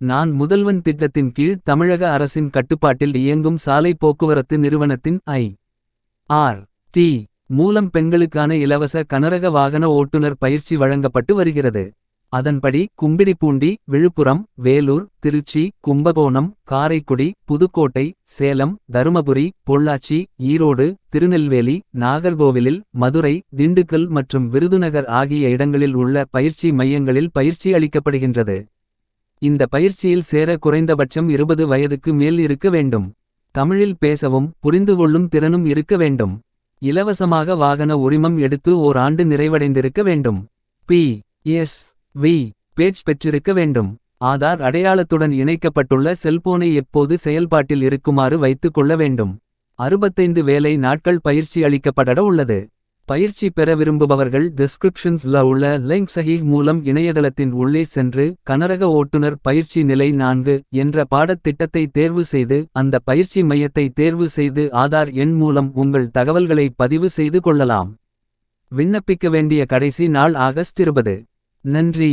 நான் முதல்வன் திட்டத்தின் கீழ் தமிழக அரசின் கட்டுப்பாட்டில் இயங்கும் சாலை போக்குவரத்து நிறுவனத்தின் ஆர். டி. மூலம் பெண்களுக்கான இலவச கனரக வாகன ஓட்டுநர் பயிற்சி வழங்கப்பட்டு வருகிறது. அதன்படி கும்பிடிப்பூண்டி, விழுப்புரம், வேலூர், திருச்சி, கும்பகோணம், காரைக்குடி, புதுக்கோட்டை, சேலம், தருமபுரி, பொள்ளாச்சி, ஈரோடு, திருநெல்வேலி, நாகர்கோவிலில், மதுரை, திண்டுக்கல் மற்றும் விருதுநகர் ஆகிய இடங்களில் உள்ள பயிற்சி மையங்களில் பயிற்சி அளிக்கப்படுகின்றது. இந்த பயிற்சியில் சேர குறைந்தபட்சம் 20 வயதுக்கு மேல் இருக்க வேண்டும். தமிழில் பேசவும் புரிந்துகொள்ளும் திறனும் இருக்க வேண்டும். இலவசமாக வாகன உரிமம் எடுத்து ஓர் ஆண்டு நிறைவடைந்திருக்க வேண்டும். பி.எஸ்.வி. பேட்ஜ் பெற்றிருக்க வேண்டும். ஆதார் அடையாளத்துடன் இணைக்கப்பட்டுள்ள செல்போனை எப்போது செயல்பாட்டில் இருக்குமாறு வைத்துக் கொள்ள வேண்டும். 65 வேலை நாட்கள் பயிற்சி அளிக்கப்பட உள்ளது. பயிற்சி பெற விரும்புபவர்கள் டிஸ்கிரிப்ஷன்ஸ்ல உள்ள லிங்க் சஹீஹ் மூலம் இணையதளத்தின் உள்ளே சென்று கனரக ஓட்டுநர் பயிற்சி நிலை 4 என்ற பாடத்திட்டத்தை தேர்வு செய்து அந்த பயிற்சி மையத்தை தேர்வு செய்து ஆதார் எண் மூலம் உங்கள் தகவல்களை பதிவு செய்து கொள்ளலாம். விண்ணப்பிக்க வேண்டிய கடைசி நாள் ஆகஸ்ட் 20. நன்றி.